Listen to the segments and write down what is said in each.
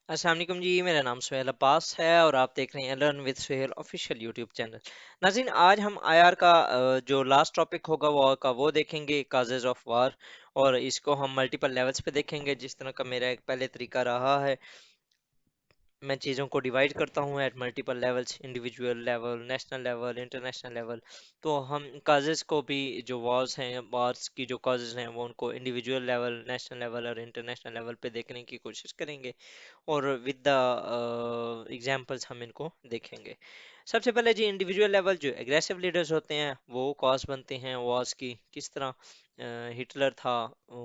अस्सलाम वालेकुम जी। मेरा नाम सुहेल अब्बास है और आप देख रहे हैं learn with Suhail official YouTube channel. नाज़रीन, आज हम आईआर का जो लास्ट टॉपिक होगा वो देखेंगे, काजेज ऑफ वार। और इसको हम मल्टीपल लेवल्स पे देखेंगे, जिस तरह का मेरा एक पहले तरीका रहा है। मैं चीज़ों को डिवाइड करता हूँ at multiple levels, individual level, national level, international level. तो हम काजेज को भी, जो वॉर्स हैं, वॉर्स की जो काजेज हैं, वो उनको इंडिविजुअल लेवल, नेशनल लेवल और इंटरनेशनल लेवल पे देखने की कोशिश करेंगे। और विद द एग्जांपल्स हम इनको देखेंगे। सबसे पहले जी, इंडिविजुअल लेवल जो एग्रेसिव लीडर्स होते हैं वो कॉज बनते हैं वॉर्स की। किस तरह? हिटलर था,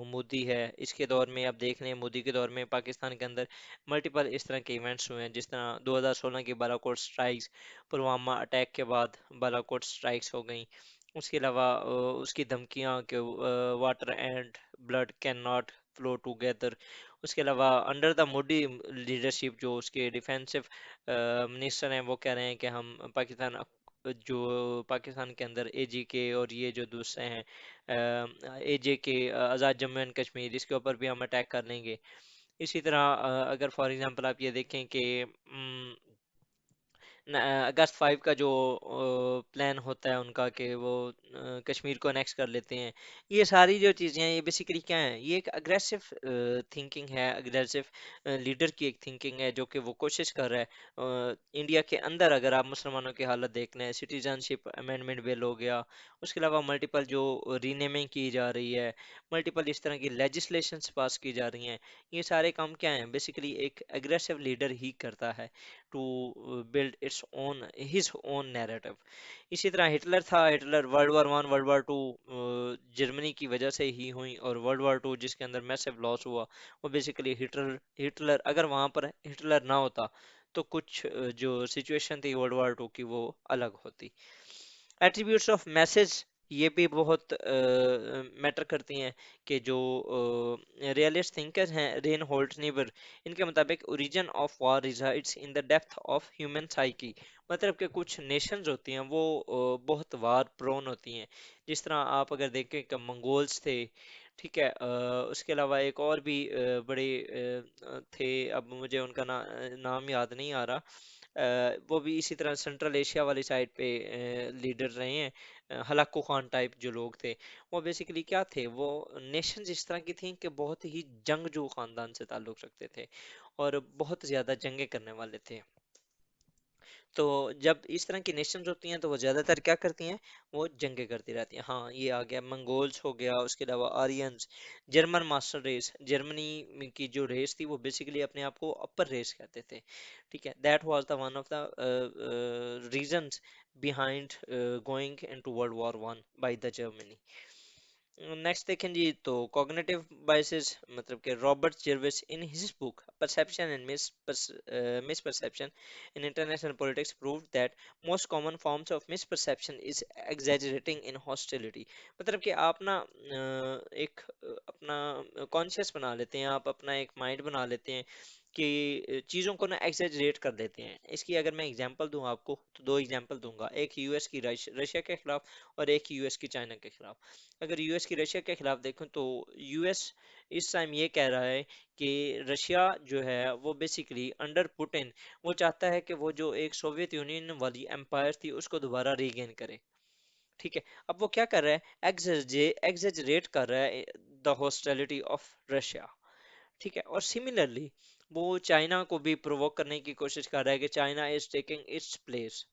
मोदी है। इसके दौर में आप देख लें, मोदी के दौर में पाकिस्तान के अंदर मल्टीपल इस तरह के इवेंट्स हुए हैं, जिस तरह 2016 की बालाकोट स्ट्राइक्स, पुलवामा अटैक के बाद बालाकोट स्ट्राइक्स हो गई। उसके अलावा उसकी धमकियां कि water and blood can not flow together. उसके अलावा अंडर द मोदी लीडरशिप, जो उसके डिफेंसिव मिनिस्टर हैं, वो कह रहे हैं कि हम जो पाकिस्तान के अंदर एजी के और ये जो दूसरे हैं एजे के, आज़ाद जम्मू एंड कश्मीर, इसके ऊपर भी हम अटैक कर लेंगे। इसी तरह अगर फॉर एग्जांपल आप ये देखें कि अगस्त 5 का जो प्लान होता है उनका, कि वो कश्मीर को अनेक्स कर लेते हैं। ये सारी जो चीज़ें हैं, ये बेसिकली क्या है? ये एक अग्रेसिव थिंकिंग है, अग्रेसिव लीडर की एक थिंकिंग है, जो कि वो कोशिश कर रहा है। इंडिया के अंदर अगर आप मुसलमानों की हालत देख लें, सिटीजनशिप अमेंडमेंट बिल हो गया, उसके अलावा मल्टीपल जो रीनेमिंग की जा रही है, मल्टीपल इस तरह की लेजिस्लेशंस पास की जा रही हैं, ये सारे काम क्या हैं? बेसिकली एक अग्रेसिव लीडर ही करता है, to build its own his own narrative. इसी तरह हिटलर था, Hitler world war 1, world war 2 Germany की वजह से ही हुई, और वर्ल्ड वॉर 2 जिसके अंदर मैसिव लॉस हुआ, वो बेसिकली हिटलर हिटलर अगर वहां पर हिटलर ना होता तो कुछ जो सिचुएशन थी वर्ल्ड वॉर 2 की, वो अलग होती। एट्रीब्यूट्स ऑफ मैसेज, ये भी बहुत मैटर करती हैं। कि जो रियलिस्ट थिंकर्स हैं, रेन होल्ट नीबर, इनके मुताबिक origin of war resides in the depth of human psyche. मतलब कि कुछ नेशंस होती हैं वो बहुत वार प्रोन होती हैं। जिस तरह आप अगर देखें कि मंगोल्स थे, ठीक है। उसके अलावा एक और भी बड़े थे, अब मुझे उनका नाम याद नहीं आ रहा। वो भी इसी तरह सेंट्रल एशिया वाली साइड पे लीडर रहे हैं। हलाकू खान टाइप जो लोग थे, वो बेसिकली क्या थे? वो नेशंस इस तरह की थी कि बहुत ही जंगजू खानदान से ताल्लुक रखते थे और बहुत ज्यादा जंगें करने वाले थे। तो जब इस तरह की नेशंस होती हैं तो वो ज्यादातर क्या करती हैं? वो जंगे करती रहती हैं। हाँ, ये आ गया, मंगोल्स हो गया, उसके अलावा Aryans, German master race. Germany की जो रेस थी वो बेसिकली अपने आप को अपर रेस कहते थे, ठीक है। That was the one of the reasons behind going into world war 1 by the Germany. Next देखें जी, तो कॉग्निटिव बायसेस, मतलब कि Robert Jarvis in his book perception and miss perception in international politics proved that most common forms of miss perception is exaggerating in hostility. मतलब कि आप ना एक अपना कॉन्शियस बना लेते हैं, आप अपना एक माइंड बना लेते हैं कि चीज़ों को ना एक्सेजरेट कर देते हैं। इसकी अगर मैं एग्जांपल दूं आपको, तो दो एग्जांपल दूंगा, एक यूएस की रशिया के खिलाफ और एक यूएस की चाइना के खिलाफ। अगर यूएस की रशिया के खिलाफ देखूं तो यूएस इस टाइम ये कह रहा है कि रशिया जो है वो बेसिकली अंडर पुतिन, वो चाहता है कि वो जो एक सोवियत यूनियन वाली एम्पायर थी उसको दोबारा रीगेन करे, ठीक है। अब वो क्या कर रहा है? एग्जेजरेट कर रहा है द हॉस्टिलिटी ऑफ रशिया, ठीक है। और सिमिलरली वो चाइना को भी प्रोवोक करने की कोशिश कर रहा है कि China is taking its place,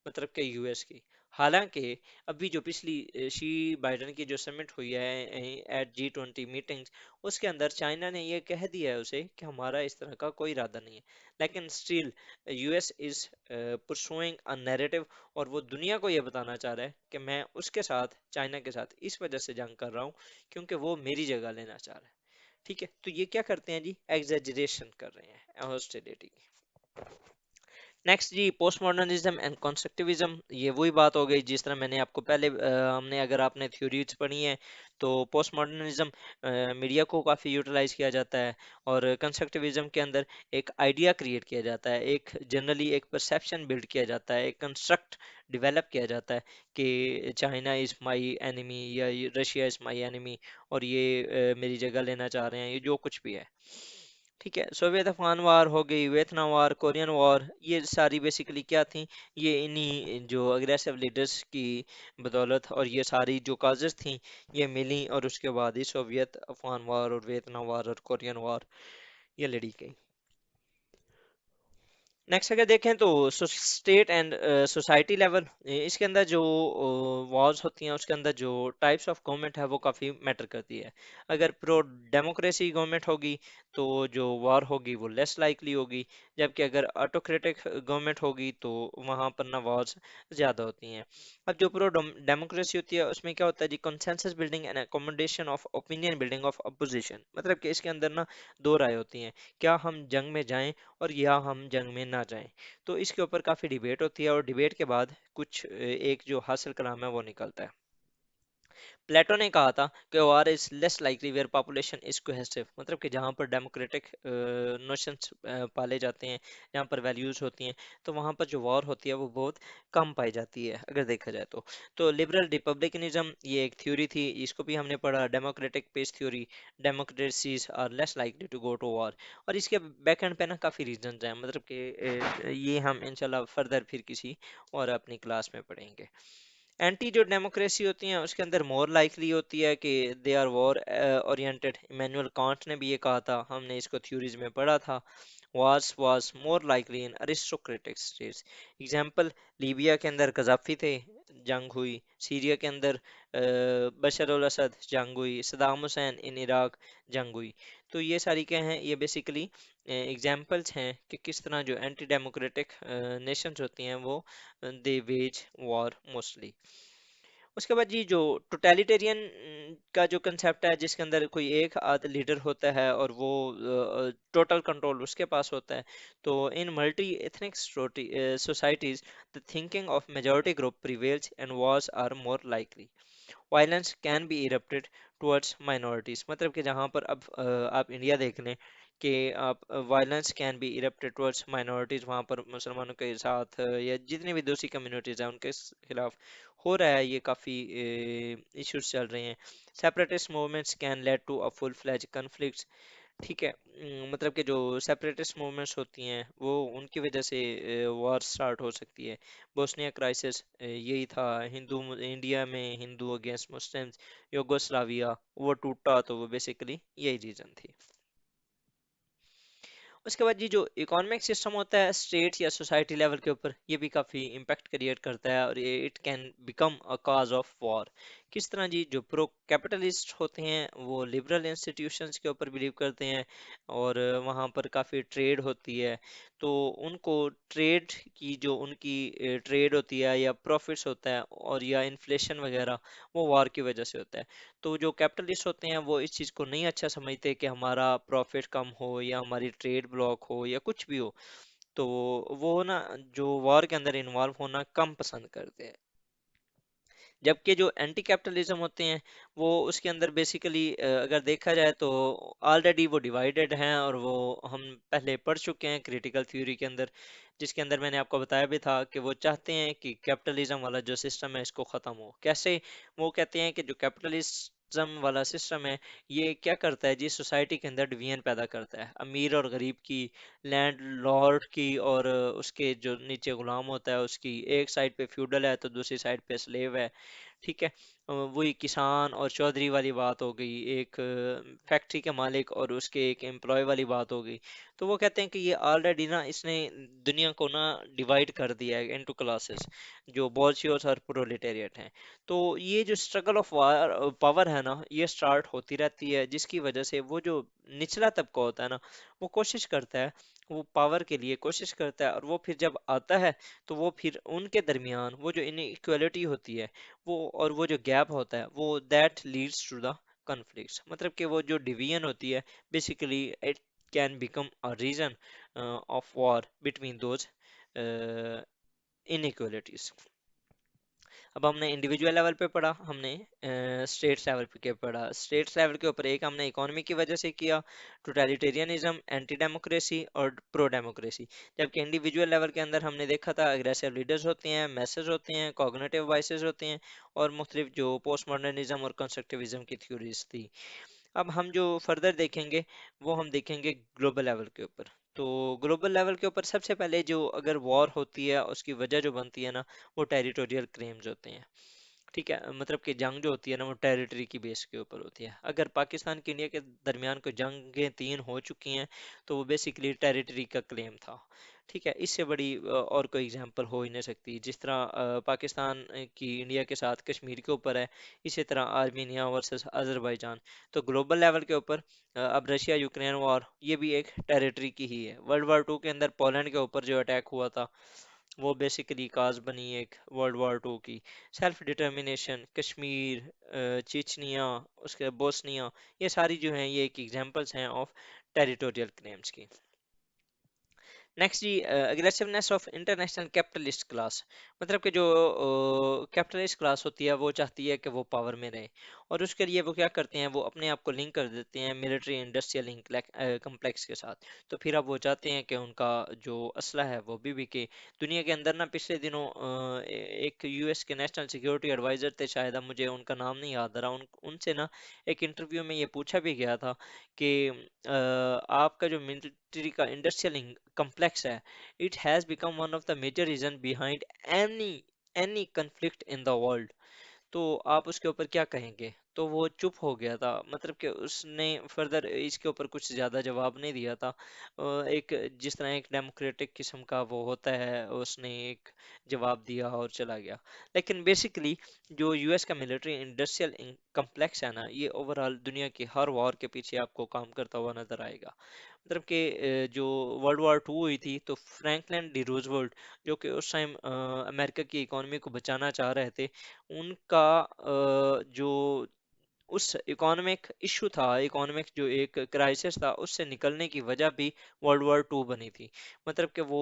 मतलब कि यूएस की। हालांकि अभी जो पिछली शी बाइडन की जो समिट हुई है एट G20 मीटिंग्स, उसके अंदर चाइना ने ये कह दिया है उसे कि हमारा इस तरह का कोई इरादा नहीं है। लेकिन still US is pursuing a narrative, और वो दुनिया को ये बताना चाह रहा है कि मैं उसके साथ, चाइना के साथ इस वजह से जंग कर रहा हूँ क्योंकि वो मेरी जगह लेना चाह रहा है, ठीक है। तो ये क्या करते हैं जी? एग्जेजरेशन कर रहे हैं हॉस्टिलिटी की। Next G, post modernism and constructivism, ये वही बात हो गई जिस तरह मैंने आपको पहले हमने, अगर आपने थ्योरीज पढ़ी हैं, तो पोस्ट मॉडर्निज्म मीडिया को काफ़ी यूटिलाइज किया जाता है, और कंस्ट्रक्टिविज्म के अंदर एक आइडिया क्रिएट किया जाता है, एक जनरली एक परसेप्शन बिल्ड किया जाता है, एक कंस्ट्रक्ट डेवलप किया जाता है कि चाइना इज़ माई एनिमी या रशिया इज़ माई एनिमी, और ये मेरी जगह लेना चाह रहे हैं, ये जो कुछ भी है। ठीक है, सोवियत अफगान वार हो गई, वियतनाम वार, कोरियन वार, ये सारी बेसिकली क्या थी, ये इन्हीं जो अग्रेसिव लीडर्स की बदौलत और ये सारी जो काजेस थी ये मिली, और उसके बाद ही सोवियत अफगान वार और वियतनाम वार और कोरियन वार ये लड़ी गई। नेक्स्ट अगर देखें तो स्टेट एंड सोसाइटी लेवल, इसके अंदर जो वॉर्स होती हैं उसके अंदर जो टाइप्स ऑफ गवर्नमेंट है वो काफ़ी मैटर करती है। अगर प्रो डेमोक्रेसी गवर्नमेंट होगी तो जो वॉर होगी वो लेस लाइकली होगी, जबकि अगर ऑटोक्रेटिक गवर्नमेंट होगी तो वहाँ पर ना वॉर्स ज़्यादा होती हैं। अब जो प्रो डेमोक्रेसी होती है उसमें क्या होता है जी, consensus building and accommodation of opinion building of opposition, मतलब कि इसके अंदर ना दो राय होती हैं, क्या हम जंग में जाएं और या हम जंग में ना जाएं। तो इसके ऊपर काफ़ी डिबेट होती है और डिबेट के बाद कुछ एक जो हासिल कलाम है वो निकलता है। प्लेटो ने कहा था कि war is less likely where population is cohesive, मतलब कि जहाँ पर डेमोक्रेटिक नोशंस पाले जाते हैं, जहाँ पर वैल्यूज होती हैं, तो वहाँ पर जो वॉर होती है वो बहुत कम पाई जाती है अगर देखा जाए तो लिबरल रिपब्लिकनिज्म ये एक थ्योरी थी, इसको भी हमने पढ़ा, democratic peace theory, democracies are less likely to go to war. और इसके बैक एंड पे ना काफ़ी रीजन हैं, मतलब कि ये हम इंशाल्लाह फर्दर फिर किसी और अपनी क्लास में पढ़ेंगे। एंटी जो डेमोक्रेसी होती है उसके अंदर मोर लाइकली होती है कि they are war oriented, Immanuel Kant ने भी ये कहा था, हमने इसको थ्योरीज में पढ़ा था। Was more likely in aristocratic states. Example, Libya के अंदर गद्दाफी थे, जंग हुई। सीरिया के अंदर बशर अल असद, जंग हुई। सदाम हुसैन इन इराक, जंग हुई। तो ये सारी क्या हैं, ये बेसिकली एग्जाम्पल्स हैं कि किस तरह जो एंटी डेमोक्रेटिक नेशंस होती हैं वो दे वेज वॉर मोस्टली। उसके बाद जी जो टोटलिटेरियन का जो कंसेप्ट है, जिसके अंदर कोई एक आध लीडर होता है और वो टोटल कंट्रोल उसके पास होता है, तो in multi ethnic societies the thinking of majority group prevails and wars are more likely. Violence can be erupted towards minorities, मतलब कि जहाँ पर अब आप इंडिया देख लें कि आप violence can be erupted towards minorities, वहाँ पर मुसलमानों के साथ या जितनी भी दूसरी कम्युनिटीज हैं उनके खिलाफ हो रहा है, ये काफ़ी इश्यूज चल रहे हैं। Separatist movements can led to a full fledged conflict. ठीक है, मतलब कि जो सेपरेटिस्ट मूवमेंट्स होती हैं वो उनकी वजह से वॉर स्टार्ट हो सकती है। बोस्निया क्राइसिस यही था, हिंदू इंडिया में हिंदू अगेंस्ट मुस्लिम्स, युगोस्लाविया वो टूटा, तो वो बेसिकली यही रीजन थी। उसके बाद जी जो इकोनॉमिक सिस्टम होता है स्टेट या सोसाइटी लेवल के ऊपर, ये भी काफ़ी इम्पैक्ट क्रिएट करता है और ये it can become a cause of war. किस तरह जी, जो प्रो कैपिटलिस्ट होते हैं वो लिबरल इंस्टीट्यूशंस के ऊपर बिलीव करते हैं और वहाँ पर काफ़ी ट्रेड होती है, तो उनको ट्रेड की जो उनकी ट्रेड होती है या प्रॉफिट्स होता है और या इन्फ्लेशन वगैरह, वो वॉर की वजह से होता है। तो जो कैपिटलिस्ट होते हैं वो इस चीज़ को नहीं अच्छा समझते कि हमारा प्रॉफिट कम हो या हमारी ट्रेड ब्लॉक हो या कुछ भी हो, तो वो ना जो वॉर के अंदर इन्वॉल्व होना कम पसंद करते हैं। जबकि जो एंटी कैपिटलिज्म होते हैं वो उसके अंदर बेसिकली अगर देखा जाए तो ऑलरेडी वो डिवाइडेड हैं, और वो हम पहले पढ़ चुके हैं क्रिटिकल थ्योरी के अंदर, जिसके अंदर मैंने आपको बताया भी था कि वो चाहते हैं कि कैपिटलिज्म वाला जो सिस्टम है इसको ख़त्म हो। कैसे? वो कहते हैं कि जो कैपिटलिज्म वाला सिस्टम है ये क्या करता है जी, सोसाइटी के अंदर डिवीजन पैदा करता है, अमीर और गरीब की, लैंड लॉर्ड की और उसके जो नीचे गुलाम होता है उसकी। एक साइड पे फ्यूडल है तो दूसरी साइड पे स्लेव है। ठीक है, वही किसान और चौधरी वाली बात हो गई, एक फैक्ट्री के मालिक और उसके एक एम्प्लॉय वाली बात हो गई। तो वो कहते हैं कि ये ऑलरेडी ना इसने दुनिया को ना डिवाइड कर दिया है इनटू क्लासेस, जो बोल्शियोस और प्रोलेटेरिएट हैं। तो ये जो स्ट्रगल ऑफ पावर है ना ये स्टार्ट होती रहती है, जिसकी वजह से वो जो निचला तबका होता है ना वो कोशिश करता है, वो पावर के लिए कोशिश करता है, और वो फिर जब आता है तो वो फिर उनके दरमियान वो जो इनइक्वालिटी होती है वो और वो जो गैप होता है वो that leads to the conflicts, मतलब कि वो जो डिवीजन होती है basically it can become a reason of war between those inequalities. अब हमने इंडिविजुअल लेवल पे पढ़ा, हमने स्टेट्स लेवल पे क्या पढ़ा। स्टेट्स लेवल के ऊपर एक हमने इकोनॉमी की वजह से किया, टोटलिटेरियनिज्म, एंटी डेमोक्रेसी और प्रो डेमोक्रेसी। जबकि इंडिविजुअल लेवल के अंदर हमने देखा था अग्रेसिव लीडर्स होते हैं, मैसेज होते हैं, कॉग्निटिव वाइसेस होते हैं और मुख्तलिफ जो पोस्ट मॉडर्निज्म और कंस्ट्रक्टिविज्म की थ्योरीज थी। अब हम जो फर्दर देखेंगे वो हम देखेंगे ग्लोबल लेवल के ऊपर। तो ग्लोबल लेवल के ऊपर सबसे पहले जो अगर वॉर होती है उसकी वजह जो बनती है ना, वो टेरिटोरियल क्लेम्स होते हैं। ठीक है, मतलब कि जंग जो होती है ना वो टेरिटरी की बेस के ऊपर होती है। अगर पाकिस्तान की इंडिया के दरमियान कोई जंगें 3 हो चुकी हैं तो वो बेसिकली टेरिटरी का क्लेम था। ठीक है, इससे बड़ी और कोई एग्जांपल हो ही नहीं सकती। जिस तरह पाकिस्तान की इंडिया के साथ कश्मीर के ऊपर है, इसी तरह आर्मीनिया वर्सेस अजरबैजान। तो ग्लोबल लेवल के ऊपर अब रशिया यूक्रेन वॉर ये भी एक टेरिटरी की ही है। वर्ल्ड वॉर 2 के अंदर पोलैंड के ऊपर जो अटैक हुआ था वो बेसिकली काज बनी एक वर्ल्ड वॉर 2 की। सेल्फ डिटर्मिनेशन, कश्मीर, चेचनिया, उसके बोस्निया, ये सारी जो हैं ये एक एग्जांपल्स हैं ऑफ टेरिटोरियल क्लेम्स की। Next G, aggressiveness of international capitalist class. मतलब कि जो कैपिटलिस्ट क्लास होती है वो चाहती है कि वो पावर में रहे, और उसके लिए वो क्या करते हैं, वो अपने आप को लिंक कर देते हैं मिलिट्री इंडस्ट्रियल कम्प्लेक्स के साथ। तो फिर अब वो चाहते हैं कि उनका जो असला है वो भी बिके दुनिया के अंदर ना। पिछले दिनों एक यूएस के नेशनल सिक्योरिटी एडवाइजर थे शायद, अब मुझे उनका नाम नहीं याद आ रहा, उनसे ना एक इंटरव्यू में ये पूछा भी गया था कि आपका जो मिलिट्री का इंडस्ट्रियल complex है, it has become one of the major reason behind any conflict in the world। तो आप उसके ऊपर क्या कहेंगे? तो वो चुप हो गया था, मतलब कि उसने फर्दर इसके ऊपर कुछ ज़्यादा जवाब नहीं दिया था। एक जिस तरह एक डेमोक्रेटिक किस्म का वो होता है, उसने एक जवाब दिया और चला गया। लेकिन बेसिकली जो यूएस का मिलिट्री इंडस्ट्रियल कम्प्लेक्स है ना, ये ओवरऑल दुनिया की हर वॉर के पीछे आपको काम करता हुआ नजर आएगा। मतलब कि जो वर्ल्ड वॉर 2 हुई थी तो फ्रैंकलिन डी रूजवेल्ट, जो कि उस टाइम अमेरिका की इकोनॉमी को बचाना चाह रहे थे, उनका जो उस इकोनॉमिक इशू था, इकोनॉमिक जो एक क्राइसिस था, उससे निकलने की वजह भी वर्ल्ड वॉर 2 बनी थी। मतलब कि वो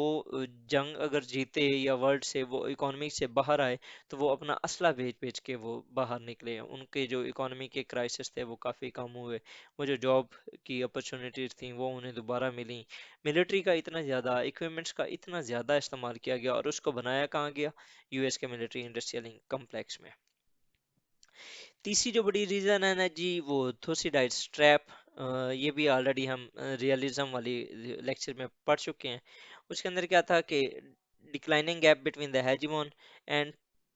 जंग अगर जीते या वर्ल्ड से वो इकोनॉमी से बाहर आए, तो वो अपना असला बेच बेच के वो बाहर निकले। उनके जो इकोनॉमी के क्राइसिस थे वो काफ़ी कम हुए, वो जो जॉब की अपॉर्चुनिटीज थी वो उन्हें दोबारा मिली। मिलिट्री का इतना ज़्यादा, इक्विपमेंट्स का इतना ज़्यादा इस्तेमाल किया गया, और उसको बनाया कहाँ गया? यूएस के मिलिट्री इंडस्ट्रियल कम्प्लेक्स में। तीसरी जो बड़ी रीजन है ना जी, वो थोसिडाइड्स ट्रैप। ये भी ऑलरेडी हम रियलिज्म वाली लेक्चर में पढ़ चुके हैं। उसके अंदर क्या था कि declining gap between the hegemon and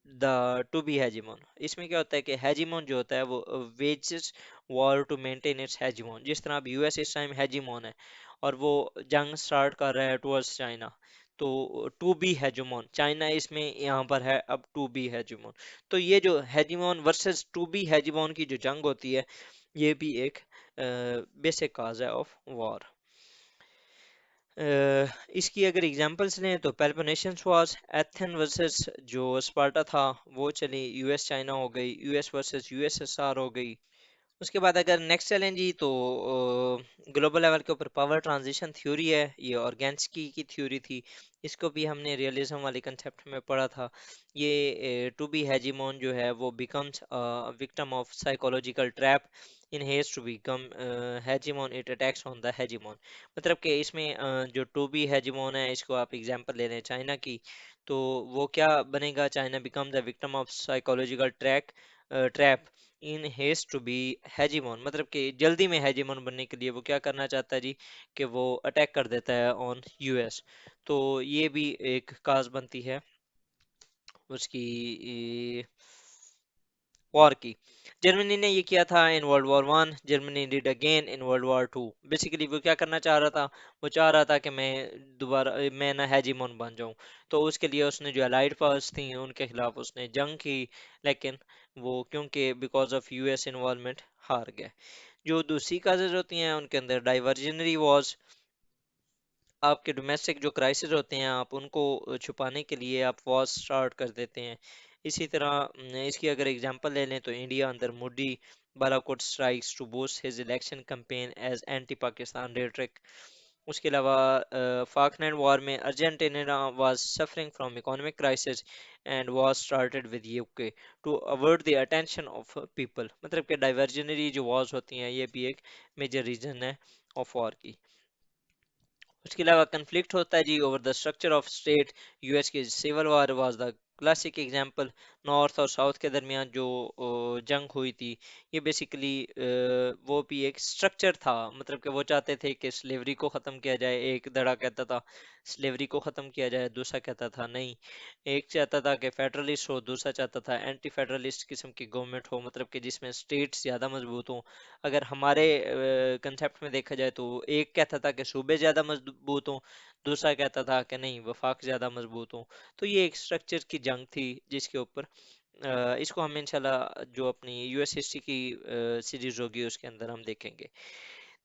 the to be hegemon. इसमें क्या होता है कि हेजिमोन जो होता है वो wages war to maintain its hegemon. जिस तरह अब यूएस इस टाइम हेजिमोन है और वो जंग स्टार्ट कर रहा है टुवर्ड्स चाइना, तो टू बी हेजिमोन, चाइना इसमें यहाँ पर है अब टू बी हेजिमोन। तो ये जो हेजिमोन वर्सेस टू बी हेजिमोन की जो जंग होती है, ये भी एक बेसिक काज है ऑफ वॉर। इसकी अगर एग्जांपल्स लें तो पेलोपोनेशियंस वॉर्स, एथेन वर्सेस जो स्पार्टा था वो चली, यूएस चाइना हो गई, यूएस वर्सेस यूएसएसआर हो गई। उसके बाद अगर नेक्स्ट चलें जी, तो ग्लोबल लेवल के ऊपर पावर ट्रांजिशन थ्योरी है, ये ऑर्गेन्स्की की थ्योरी थी। इसको भी हमने रियलिज्म वाले कंसेप्ट में पढ़ा था। ये टू बी हेजिमोन जो है वो becomes victim of psychological trap in has to become hegemon, it attacks on the hegemon. मतलब कि इसमें जो टू बी हेजिमोन है, इसको आप एग्जांपल ले लें चाइना की, तो वो क्या बनेगा? China become the victim of psychological trap in has to be hegemon. मतलब कि जल्दी में हेजिमोन बनने के लिए वो क्या करना चाहता है जी, कि वो अटैक कर देता है ऑन यूएस। तो ये भी एक काज बनती है उसकी वॉर की। जर्मनी ने ये किया था in world war 1, Germany did again in world war 2। Basically वो क्या करना चाह रहा था? वो चाह रहा था कि मैं दोबारा मैं ना हेजिमोन बन जाऊं। तो उसके लिए उसने जो अलाइड पावर्स थी उनके खिलाफ उसने जंग की, लेकिन वो क्योंकि बिकॉज ऑफ यूएस इन्वॉल्वमेंट हार गए। जो दूसरी काजेज होती हैं उनके अंदर डाइवर्जनरी वॉर्स, आपके डोमेस्टिक जो क्राइसिस होते हैं आप उनको छुपाने के लिए आप वॉर स्टार्ट कर देते हैं। इसी तरह इसकी अगर एग्जांपल ले लें तो इंडिया अंदर Modi Balakot strikes to boost his election campaign as anti Pakistan rhetoric. उसके अलावा फाकलैंड वॉर में Argentina was suffering from economic crisis and war started with UK to avert the attention of people. मतलब कि डाइवर्जनरी जो वॉर्स होती हैं ये भी एक मेजर रीजन है ऑफ वॉर की। उसके अलावा कन्फ्लिक्ट होता है जी over the structure of state. US की civil war was the classic example. North और साउथ के दरमियान जो जंग हुई थी, ये बेसिकली वो भी एक स्ट्रक्चर था। मतलब कि वो चाहते थे कि स्लेवरी को ख़त्म किया जाए, एक धड़ा कहता था स्लेवरी को ख़त्म किया जाए, दूसरा कहता था नहीं। एक चाहता था कि फेडरलिस्ट हो, दूसरा चाहता था एंटी फेडरलिस्ट किस्म की गवर्नमेंट हो, मतलब कि जिसमें स्टेट्स ज़्यादा मजबूत हों। अगर हमारे कंसेप्ट में देखा जाए तो एक कहता था कि सूबे ज़्यादा मजबूत हों, दूसरा कहता था कि नहीं वफाक ज़्यादा मजबूत हों। तो ये एक स्ट्रक्चर की जंग थी जिसके ऊपर इसको हम इंशाल्लाह जो अपनी यूएस हिस्ट्री की सीरीज होगी उसके अंदर हम देखेंगे।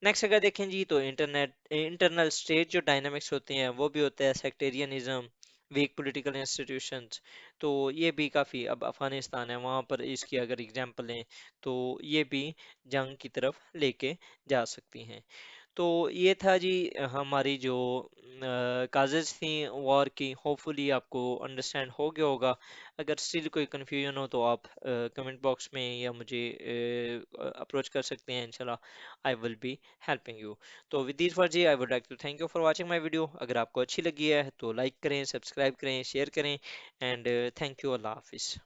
नेक्स्ट अगर देखें जी तो इंटरनेट इंटरनल स्टेट जो डायनामिक्स होते हैं वो भी होता है सेक्टेरियनिज्म, वीक पॉलिटिकल इंस्टीट्यूशंस। तो ये भी काफ़ी, अब अफगानिस्तान है वहाँ पर इसकी अगर एग्जांपल लें तो ये भी जंग की तरफ लेके जा सकती हैं। तो ये था जी हमारी जो काजेज थी वॉर की। होपफुली आपको अंडरस्टैंड हो गया होगा। अगर स्टिल कोई कंफ्यूजन हो तो आप कमेंट बॉक्स में या मुझे अप्रोच कर सकते हैं, इंशाल्लाह I will be helping you. तो विद दिस वर्ड जी I would like to thank you for watching my video. अगर आपको अच्छी लगी है तो लाइक करें, सब्सक्राइब करें, शेयर करें, एंड थैंक यू। अल्लाह हाफिज़।